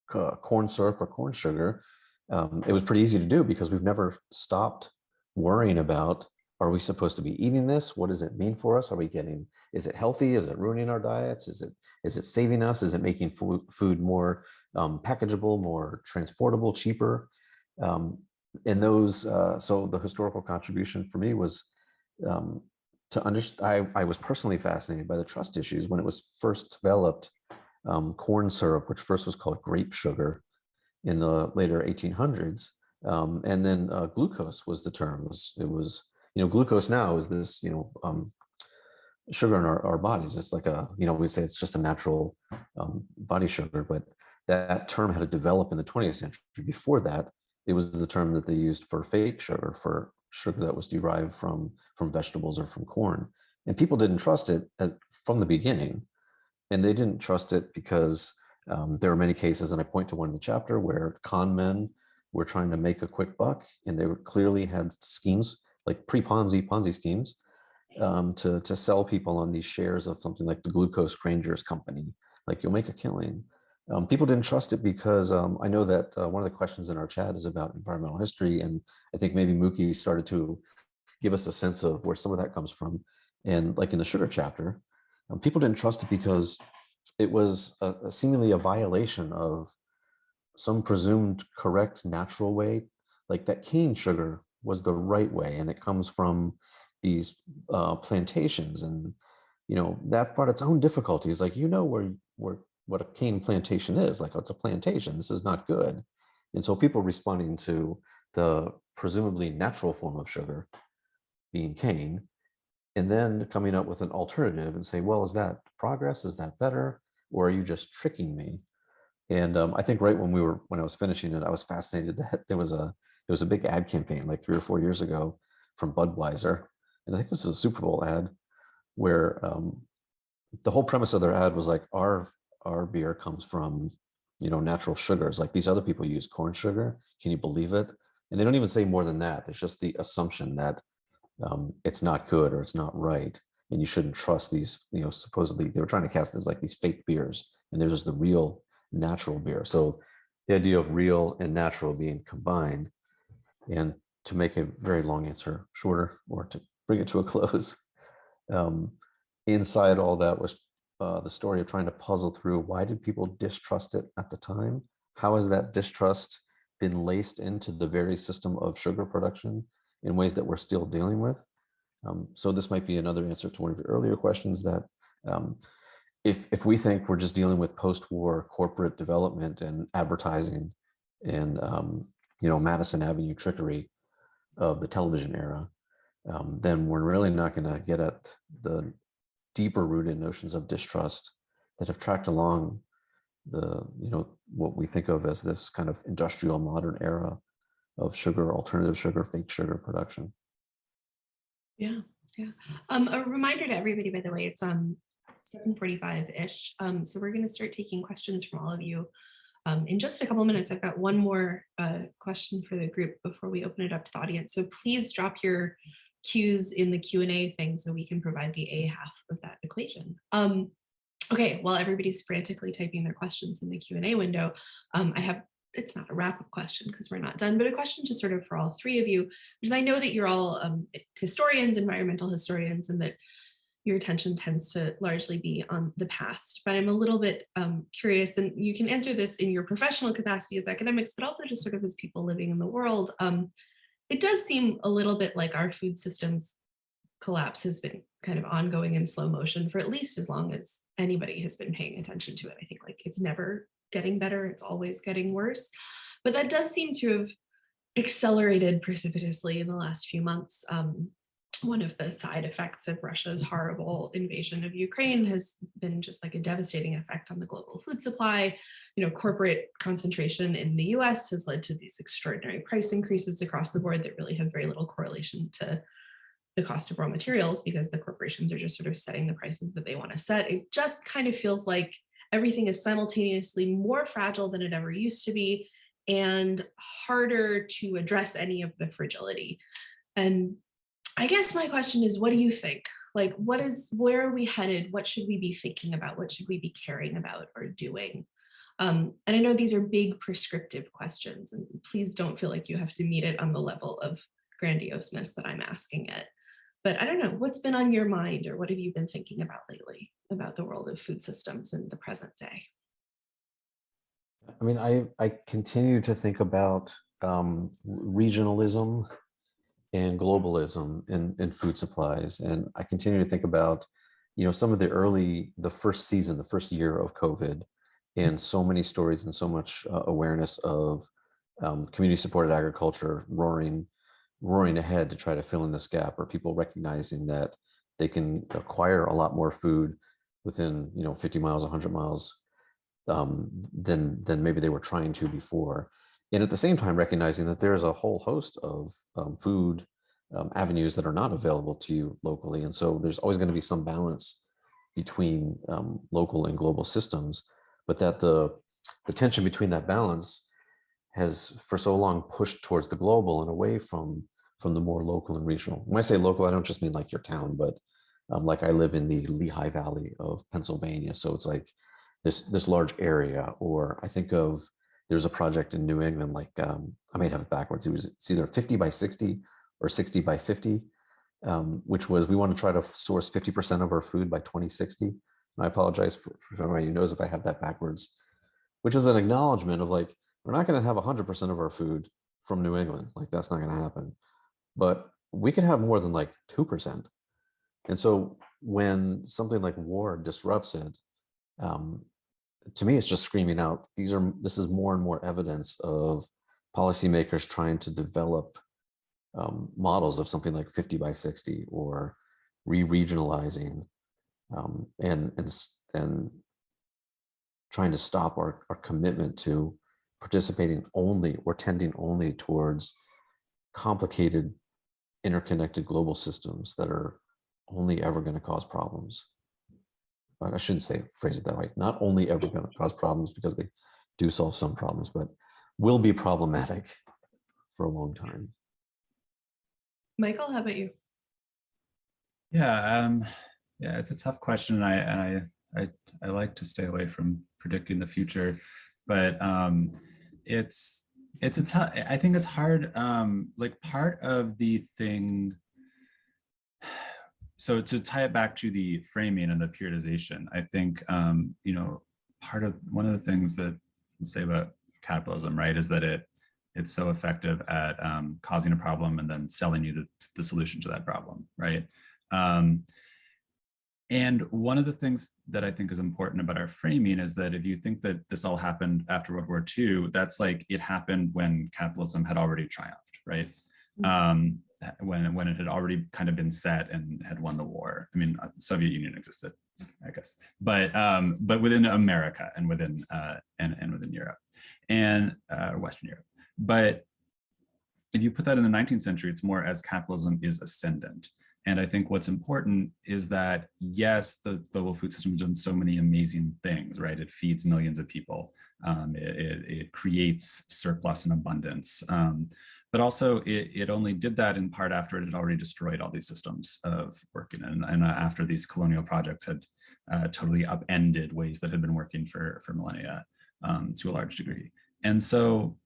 corn syrup or corn sugar, it was pretty easy to do because we've never stopped worrying about, are we supposed to be eating this? What does it mean for us? Are we getting, is it healthy? Is it ruining our diets? Is it saving us? Is it making food more packageable, more transportable, cheaper? And those, so the historical contribution for me was to understand. I was personally fascinated by the trust issues when it was first developed. Corn syrup, which first was called grape sugar in the later 1800s, and then glucose was the term. It was glucose now is this sugar in our bodies. It's like we say it's just a natural body sugar, but that term had to develop in the 20th century. Before that, it was the term that they used for fake sugar, for sugar that was derived from vegetables or from corn. And people didn't trust it from the beginning. And they didn't trust it because there are many cases, and I point to one in the chapter, where con men were trying to make a quick buck, and they clearly had schemes, like pre-Ponzi schemes, to sell people on these shares of something like the Glucose Rangers Company. Like, you'll make a killing. People didn't trust it because I know that one of the questions in our chat is about environmental history, and I think maybe Mookie started to give us a sense of where some of that comes from. And like in the sugar chapter, people didn't trust it because it was seemingly a violation of some presumed correct natural way, like that cane sugar was the right way, and it comes from these plantations, and that brought its own difficulties. Like, where what a cane plantation is, like, oh, it's a plantation, this is not good. And so people responding to the presumably natural form of sugar being cane, and then coming up with an alternative and say, well, is that progress? Is that better? Or are you just tricking me? And I think right when I was finishing it, I was fascinated that there was a big ad campaign like 3 or 4 years ago from Budweiser. And I think it was a Super Bowl ad where the whole premise of their ad was like, our beer comes from, natural sugars. Like, these other people use corn sugar. Can you believe it? And they don't even say more than that. There's just the assumption that it's not good or it's not right, and you shouldn't trust these. Supposedly they were trying to cast it as like these fake beers, and there's just the real natural beer. So the idea of real and natural being combined. And to make a very long answer shorter, or to bring it to a close, inside all that was the story of trying to puzzle through, why did people distrust it at the time? How has that distrust been laced into the very system of sugar production in ways that we're still dealing with? So this might be another answer to one of your earlier questions, that if we think we're just dealing with post-war corporate development and advertising and Madison Avenue trickery of the television era, then we're really not going to get at the deeper rooted notions of distrust that have tracked along the what we think of as this kind of industrial modern era of sugar, alternative sugar, fake sugar production. Yeah. A reminder to everybody, by the way, it's 7:45-ish. So we're going to start taking questions from all of you in just a couple of minutes. I've got one more question for the group before we open it up to the audience. So please drop your cues in the Q&A thing so we can provide the A half of that equation. Okay, while everybody's frantically typing their questions in the Q&A window, it's not a wrap-up question because we're not done, but a question just sort of for all three of you, because I know that you're all historians, environmental historians, and that your attention tends to largely be on the past. But I'm a little bit curious, and you can answer this in your professional capacity as academics, but also just sort of as people living in the world. It does seem a little bit like our food systems collapse has been kind of ongoing in slow motion for at least as long as anybody has been paying attention to it. I think like it's never getting better, it's always getting worse. But that does seem to have accelerated precipitously in the last few months. One of the side effects of Russia's horrible invasion of Ukraine has been just like a devastating effect on the global food supply. Corporate concentration in the US has led to these extraordinary price increases across the board that really have very little correlation to the cost of raw materials, because the corporations are just sort of setting the prices that they want to set. It just kind of feels like everything is simultaneously more fragile than it ever used to be and harder to address any of the fragility. And I guess my question is, what do you think? Like, where are we headed? What should we be thinking about? What should we be caring about or doing? And I know these are big prescriptive questions, and please don't feel like you have to meet it on the level of grandioseness that I'm asking it. But I don't know, what's been on your mind, or what have you been thinking about lately about the world of food systems in the present day? I mean, I continue to think about regionalism and globalism in food supplies. And I continue to think about, some of the first season, the first year of COVID, and so many stories and so much awareness of community supported agriculture roaring ahead to try to fill in this gap, or people recognizing that they can acquire a lot more food within 50 miles, 100 miles than maybe they were trying to before. And at the same time, recognizing that there's a whole host of food avenues that are not available to you locally. And so there's always going to be some balance between local and global systems, but that the tension between that balance has for so long pushed towards the global and away from the more local and regional. When I say local, I don't just mean like your town, but like I live in the Lehigh Valley of Pennsylvania. So it's like this large area. Or I think of, there's a project in New England, like I might have it backwards. It's either 50 by 60 or 60 by 50, which was, we want to try to source 50% of our food by 2060. And I apologize for everybody who knows if I have that backwards, which is an acknowledgement of like, we're not going to have 100% of our food from New England. Like that's not going to happen, but we could have more than like 2%. And so when something like war disrupts it, to me, it's just screaming out, this is more and more evidence of policymakers trying to develop models of something like 50 by 60 or re-regionalizing and trying to stop our commitment to participating only or tending only towards complicated, interconnected global systems that are only ever going to cause problems. But I shouldn't phrase it that way. Not only ever going to cause problems, because they do solve some problems, but will be problematic for a long time. Michael, how about you? Yeah, it's a tough question, and I like to stay away from predicting the future, but it's a tough. I think it's hard. Like part of the thing. So to tie it back to the framing and the periodization, I think one of the things that I'll say about capitalism, right, is that it's so effective at causing a problem and then selling you the solution to that problem, right? And one of the things that I think is important about our framing is that if you think that this all happened after World War II, that's like it happened when capitalism had already triumphed, right? When it had already kind of been set and had won the war. I mean, the Soviet Union existed, I guess, but within America and within within Europe and Western Europe. But if you put that in the 19th century, it's more as capitalism is ascendant. And I think what's important is that, yes, the global food system has done so many amazing things, right? It feeds millions of people. It creates surplus and abundance. But also it only did that in part after it had already destroyed all these systems of working, and after these colonial projects had totally upended ways that had been working for millennia to a large degree. And so,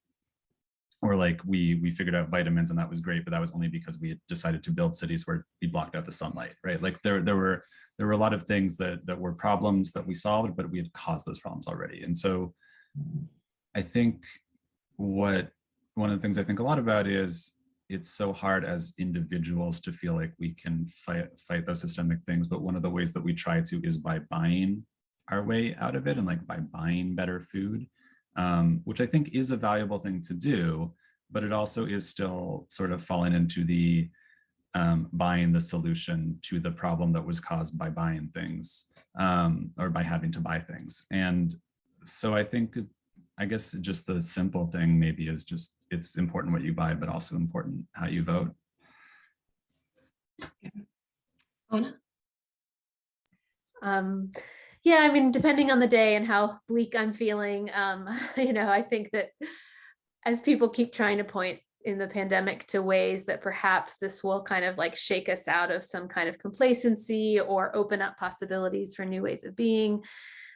or like we figured out vitamins and that was great, but that was only because we had decided to build cities where we blocked out the sunlight, right? Like there were a lot of things that were problems that we solved, but we had caused those problems already. And so I think one of the things I think a lot about is it's so hard as individuals to feel like we can fight those systemic things. But one of the ways that we try to is by buying our way out of it, and like by buying better food, which I think is a valuable thing to do, but it also is still sort of falling into the buying the solution to the problem that was caused by buying things or by having to buy things. And so I think, I guess just the simple thing maybe is just, it's important what you buy, but also important how you vote. Anna? Yeah, I mean, depending on the day and how bleak I'm feeling, I think that as people keep trying to point in the pandemic to ways that perhaps this will kind of like shake us out of some kind of complacency or open up possibilities for new ways of being.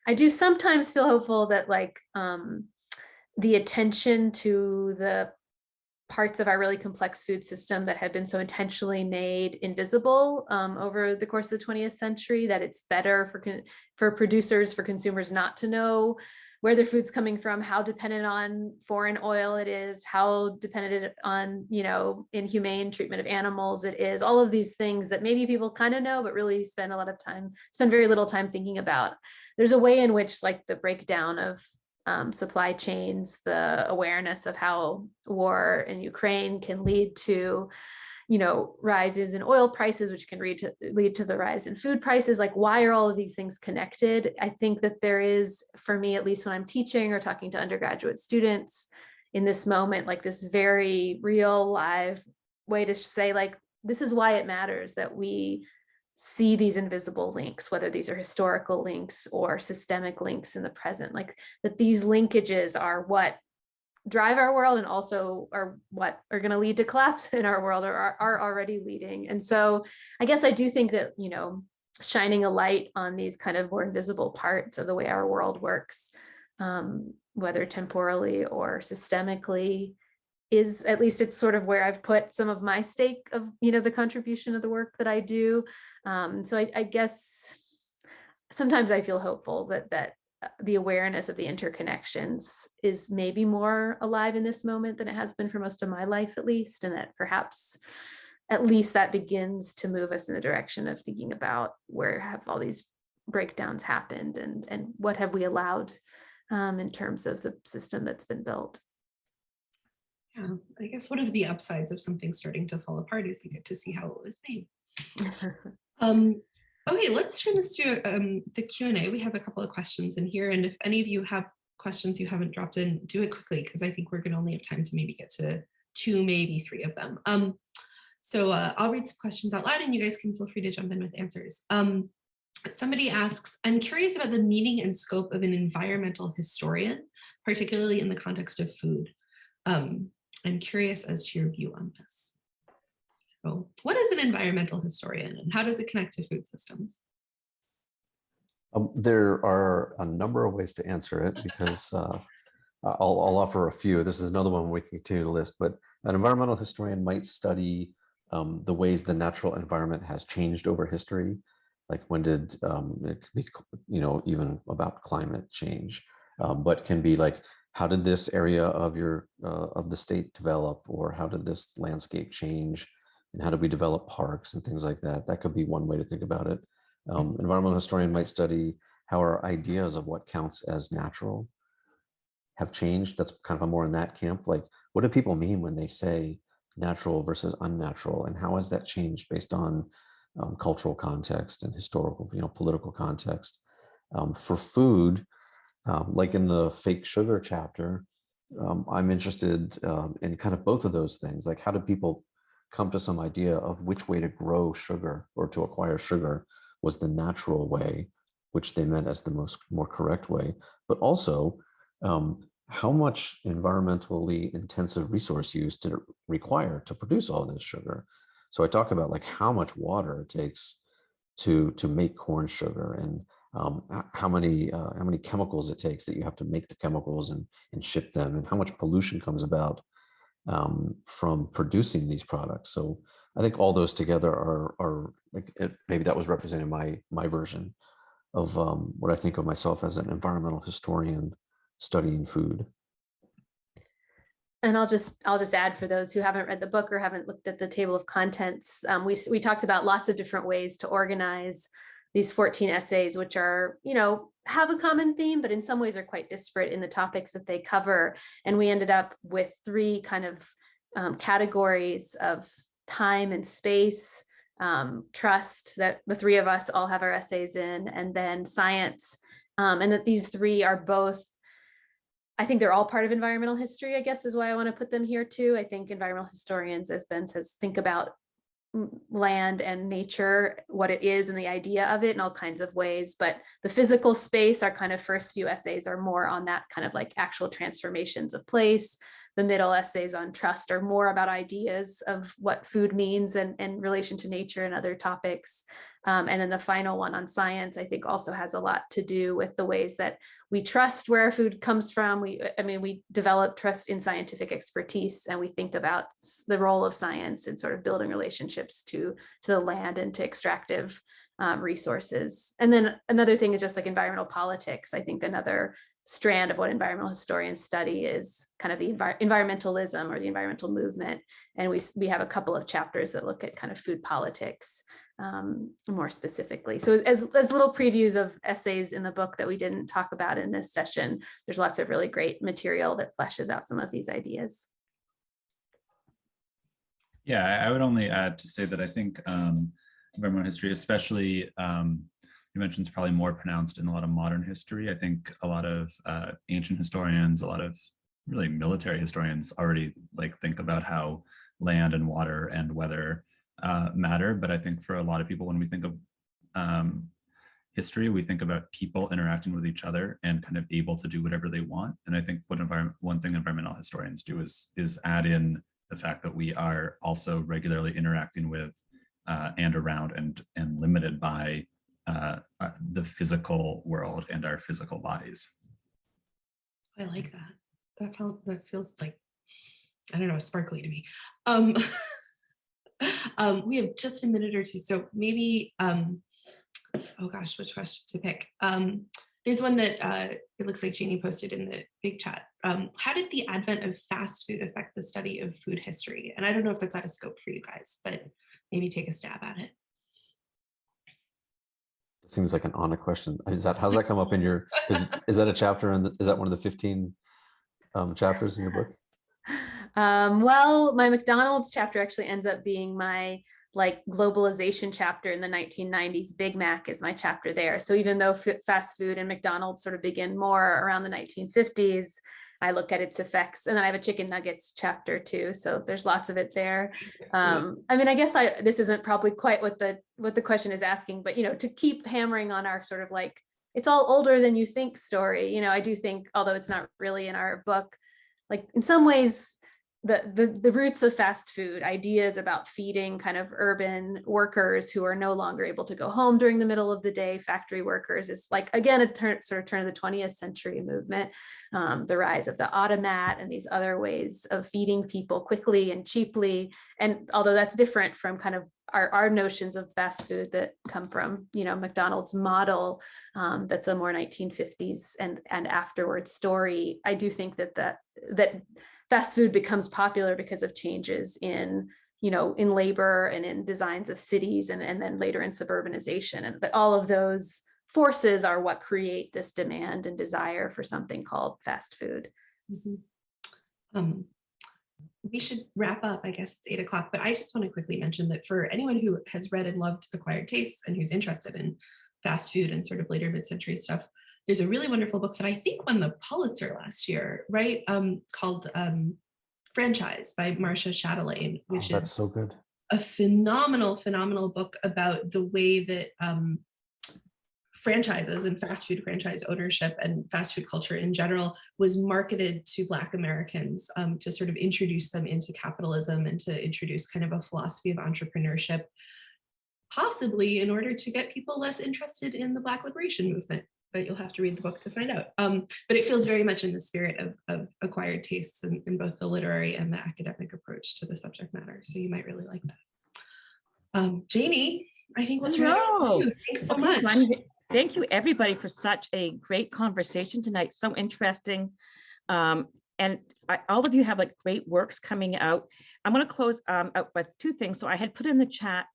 I do sometimes feel hopeful that like the attention to the parts of our really complex food system that had been so intentionally made invisible over the course of the 20th century, that it's better for producers, for consumers not to know where their food's coming from, how dependent on foreign oil it is, how dependent on, you know, inhumane treatment of animals it is, all of these things that maybe people kind of know, but really spend very little time thinking about. There's a way in which like the breakdown of supply chains, the awareness of how war in Ukraine can lead to, you know, rises in oil prices, which can lead to the rise in food prices. Like, why are all of these things connected? I think that there is, for me, at least when I'm teaching or talking to undergraduate students in this moment, like this very real live way to say, like, this is why it matters that we see these invisible links, whether these are historical links or systemic links in the present, like that these linkages are what drive our world and also are what are going to lead to collapse in our world, or are already leading. And so I guess I do think that, you know, shining a light on these kind of more invisible parts of the way our world works, whether temporally or systemically, is, at least it's sort of where I've put some of my stake of, you know, the contribution of the work that I do. So I guess sometimes I feel hopeful that the awareness of the interconnections is maybe more alive in this moment than it has been for most of my life, at least, and that perhaps at least that begins to move us in the direction of thinking about where have all these breakdowns happened and what have we allowed in terms of the system that's been built. Yeah, I guess one of the upsides of something starting to fall apart is you get to see how it was made. Okay, let's turn this to the Q&A. We have a couple of questions in here, and if any of you have questions you haven't dropped in, do it quickly, because I think we're going to only have time to maybe get to 2, maybe 3 of them. So I'll read some questions out loud, and you guys can feel free to jump in with answers. Somebody asks, I'm curious about the meaning and scope of an environmental historian, particularly in the context of food. I'm curious as to your view on this. So what is an environmental historian and how does it connect to food systems? There are a number of ways to answer it, because I'll offer a few. This is another one we can continue to list, but an environmental historian might study the ways the natural environment has changed over history. Like when did it could be, you know, even about climate change, but can be like, how did this area of your of the state develop, or how did this landscape change, and how did we develop parks and things like that? That could be one way to think about it. Environmental historian might study how our ideas of what counts as natural have changed. That's kind of a more in that camp. Like, what do people mean when they say natural versus unnatural, and how has that changed based on cultural context and historical, you know, political context? For food, like in the fake sugar chapter, I'm interested in kind of both of those things. Like, how do people come to some idea of which way to grow sugar or to acquire sugar was the natural way, which they meant as the more correct way, but also how much environmentally intensive resource use did it require to produce all this sugar? So I talk about like how much water it takes to make corn sugar, and how many chemicals it takes that you have to make the chemicals and ship them, and how much pollution comes about from producing these products. So I think all those together are like, maybe that was representing my version of what I think of myself as an environmental historian studying food. And I'll just add, for those who haven't read the book or haven't looked at the table of contents, we talked about lots of different ways to organize these 14 essays, which are, you know, have a common theme, but in some ways are quite disparate in the topics that they cover. And we ended up with 3 kind of categories of time and space, trust, that the 3 of us all have our essays in, and then science. And that these 3 are both, I think they're all part of environmental history, I guess is why I want to put them here too. I think environmental historians, as Ben says, think about land and nature, what it is and the idea of it in all kinds of ways. But the physical space, our kind of first few essays are more on that kind of like actual transformations of place. the middle essays on trust are more about ideas of what food means and relation to nature and other topics. And then the final one on science, I think also has a lot to do with the ways that we trust where our food comes from. We develop trust in scientific expertise, and we think about the role of science in sort of building relationships to the land and to extractive resources. And then another thing is just like environmental politics. I think another strand of what environmental historians study is kind of the environmentalism or the environmental movement. And we have a couple of chapters that look at kind of food politics more specifically. So as little previews of essays in the book that we didn't talk about in this session, there's lots of really great material that fleshes out some of these ideas. Yeah, I would only add to say that I think environmental history, especially you mentioned, is probably more pronounced in a lot of modern history. I think a lot of ancient historians, a lot of really military historians already like think about how land and water and weather matter. But I think for a lot of people, when we think of history, we think about people interacting with each other and kind of able to do whatever they want. And I think one thing environmental historians do is add in the fact that we are also regularly interacting with and around and limited by the physical world and our physical bodies. I like that. That feels like, I don't know, sparkly to me. We have just a minute or two, so maybe, oh gosh, which question to pick? There's one that it looks like Jeannie posted in the big chat. How did the advent of fast food affect the study of food history? And I don't know if that's out of scope for you guys, but maybe take a stab at it. It seems like an Anna question. How's that come up in your, is that a chapter is that one of the 15 chapters in your book? Well, my McDonald's chapter actually ends up being my like globalization chapter in the 1990s. Big Mac is my chapter there. So even though fast food and McDonald's sort of begin more around the 1950s, I look at its effects. And then I have a chicken nuggets chapter too. So there's lots of it there. I mean, I guess this isn't probably quite what the question is asking, but, you know, to keep hammering on our sort of like, it's all older than you think story. You know, I do think, although it's not really in our book, like in some ways, the roots of fast food, ideas about feeding kind of urban workers who are no longer able to go home during the middle of the day, factory workers, is like, again, a turn of the 20th century movement, the rise of the automat and these other ways of feeding people quickly and cheaply. And although that's different from kind of our notions of fast food that come from, you know, McDonald's model, that's a more 1950s and afterwards story. I do think that fast food becomes popular because of changes in, you know, in labor and in designs of cities and then later in suburbanization. And that all of those forces are what create this demand and desire for something called fast food. Mm-hmm. We should wrap up, I guess it's 8 o'clock, but I just want to quickly mention that for anyone who has read and loved Acquired Tastes and who's interested in fast food and sort of later mid-century stuff, there's a really wonderful book that I think won the Pulitzer last year, right? Called Franchise by Marsha Chatelaine, which that's so good. A phenomenal book about the way that franchises and fast food franchise ownership and fast food culture in general was marketed to Black Americans to sort of introduce them into capitalism and to introduce kind of a philosophy of entrepreneurship, possibly in order to get people less interested in the Black liberation movement. But you'll have to read the book to find out. But it feels very much in the spirit of Acquired Tastes in both the literary and the academic approach to the subject matter. So you might really like that. Janie, I think we'll turn it over to you. Thanks so much. Thank you everybody for such a great conversation tonight. So interesting. And all of you have like great works coming out. I'm going to close out with two things. So I had put in the chat,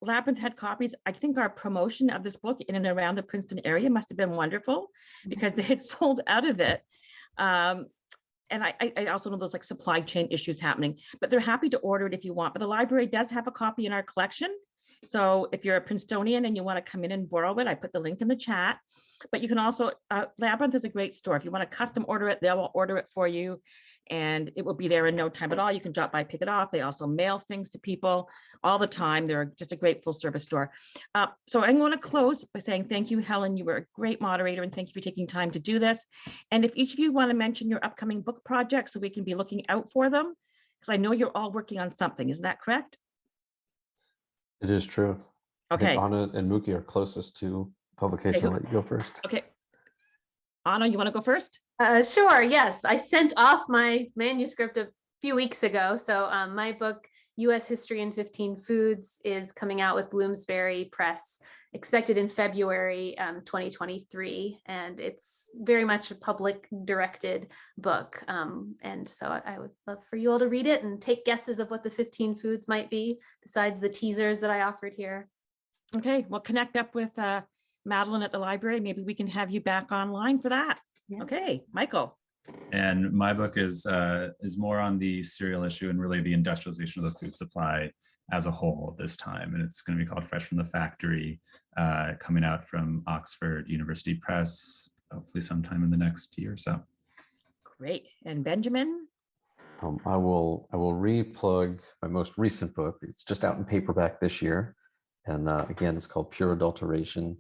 Labyrinth had copies. I think our promotion of this book in and around the Princeton area must have been wonderful because they had sold out of it. And I also know there's like supply chain issues happening, but they're happy to order it if you want. But the library does have a copy in our collection. So if you're a Princetonian and you want to come in and borrow it, I put the link in the chat. But you can also, Labyrinth is a great store. If you want to custom order it, they'll order it for you. and it will be there in no time at all. You can drop by, pick it off. They also mail things to people all the time. They're just a great full service store. So I'm going to close by saying thank you, Helen. You were a great moderator, and thank you for taking time to do this. And if each of you want to mention your upcoming book projects so we can be looking out for them, because I know you're all working on something. Isn't that correct? It is true. I Okay. think Anna and Mookie are closest to publication. I'll let you go first. Okay. Anna, you want to go first? Sure, yes. I sent off my manuscript a few weeks ago. So my book, U.S. History in 15 Foods, is coming out with Bloomsbury Press, expected in February 2023. And it's very much a public directed book. And so I would love for you all to read it and take guesses of what the 15 foods might be, besides the teasers that I offered here. Okay, well, connect up with Madeline at the library. Maybe we can have you back online for that. Yeah. Okay, Michael. And my book is more on the cereal issue and really the industrialization of the food supply as a whole this time. And it's going to be called Fresh from the Factory, coming out from Oxford University Press, hopefully sometime in the next year or so. Great. And Benjamin? I will re-plug my most recent book. It's just out in paperback this year. And again, it's called Pure Adulteration,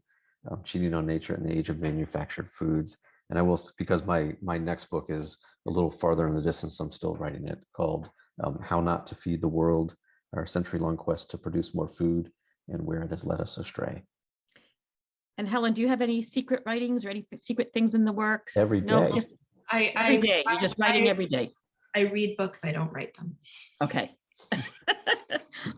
Cheating on Nature in the Age of Manufactured Foods. And I will, because my next book is a little farther in the distance, I'm still writing it, called How Not to Feed the World, Our Century-Long Quest to Produce More Food and Where It Has Led Us Astray. And Helen, do you have any secret writings or any secret things in the works? Every day. No, just every day. You're just writing every day. I read books, I don't write them. Okay.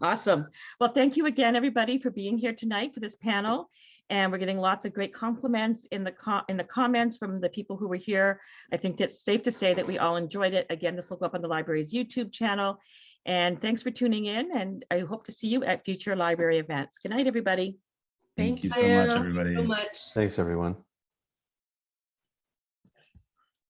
Awesome. Well, thank you again, everybody, for being here tonight for this panel. And we're getting lots of great compliments in the comments from the people who were here. I think it's safe to say that we all enjoyed it. Again, this will go up on the library's YouTube channel. And thanks for tuning in. And I hope to see you at future library events. Good night, everybody. Thank you so much, everybody. Thank you so much. Thanks, everyone.